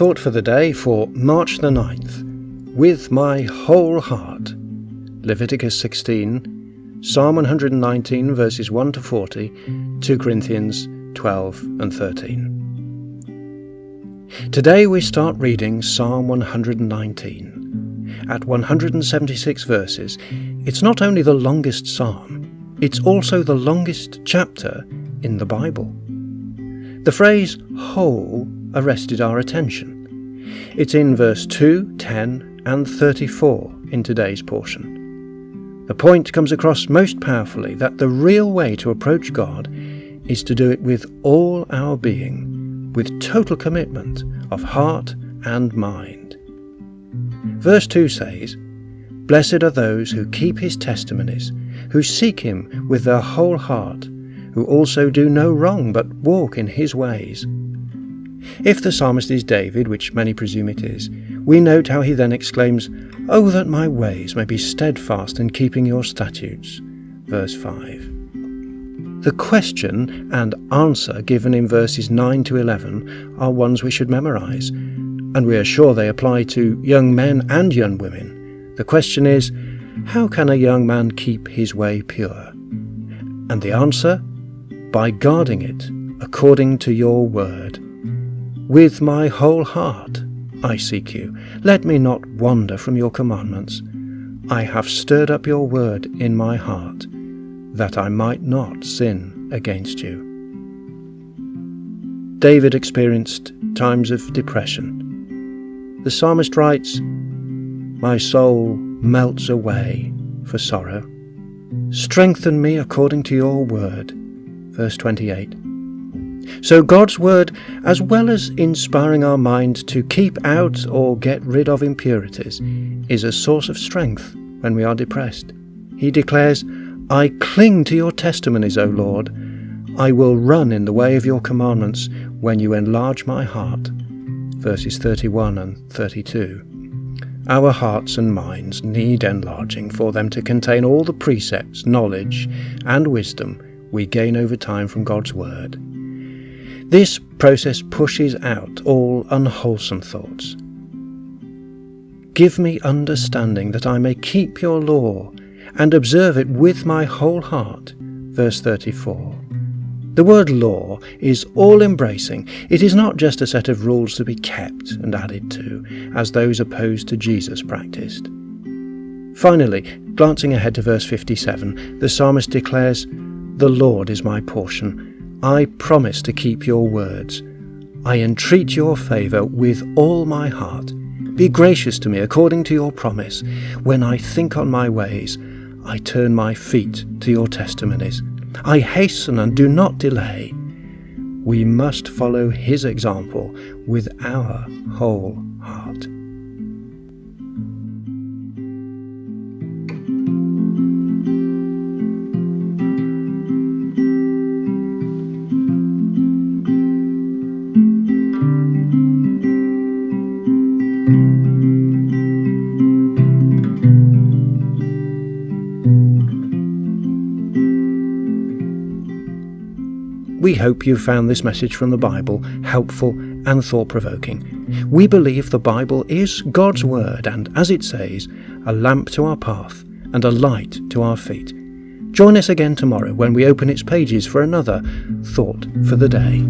thought for the day for March the 9th. With my whole heart. Leviticus 16, Psalm 119 verses 1 to 40, 2 Corinthians 12 and 13. Today we start reading Psalm 119. At 176 verses, it's not only the longest psalm, it's also the longest chapter in the Bible. The phrase whole arrested our attention. It's in verse 2, 10 and 34 in today's portion. The point comes across most powerfully that the real way to approach God is to do it with all our being, with total commitment of heart and mind. Verse 2 says, "Blessed are those who keep his testimonies, who seek him with their whole heart, who also do no wrong but walk in his ways." If the psalmist is David, which many presume it is, we note how he then exclaims, "Oh, that my ways may be steadfast in keeping your statutes." Verse 5. The question and answer given in verses 9 to 11 are ones we should memorise, and we are sure they apply to young men and young women. The question is, how can a young man keep his way pure? And the answer? By guarding it according to your word. With my whole heart I seek you. Let me not wander from your commandments. I have stirred up your word in my heart, that I might not sin against you. David experienced times of depression. The psalmist writes, "My soul melts away for sorrow. Strengthen me according to your word." Verse 28. So God's word, as well as inspiring our mind to keep out or get rid of impurities, is a source of strength when we are depressed. He declares, "I cling to your testimonies, O Lord. I will run in the way of your commandments when you enlarge my heart." Verses 31 and 32. Our hearts and minds need enlarging for them to contain all the precepts, knowledge, and wisdom we gain over time from God's word. This process pushes out all unwholesome thoughts. "Give me understanding that I may keep your law and observe it with my whole heart." Verse 34. The word law is all-embracing. It is not just a set of rules to be kept and added to, as those opposed to Jesus practiced. Finally, glancing ahead to verse 57, the psalmist declares, "The Lord is my portion. I promise to keep your words. I entreat your favour with all my heart. Be gracious to me according to your promise. When I think on my ways, I turn my feet to your testimonies. I hasten and do not delay." We must follow his example with our whole heart. We hope you found this message from the Bible helpful and thought-provoking. We believe the Bible is God's word and, as it says, a lamp to our path and a light to our feet. Join us again tomorrow when we open its pages for another Thought for the Day.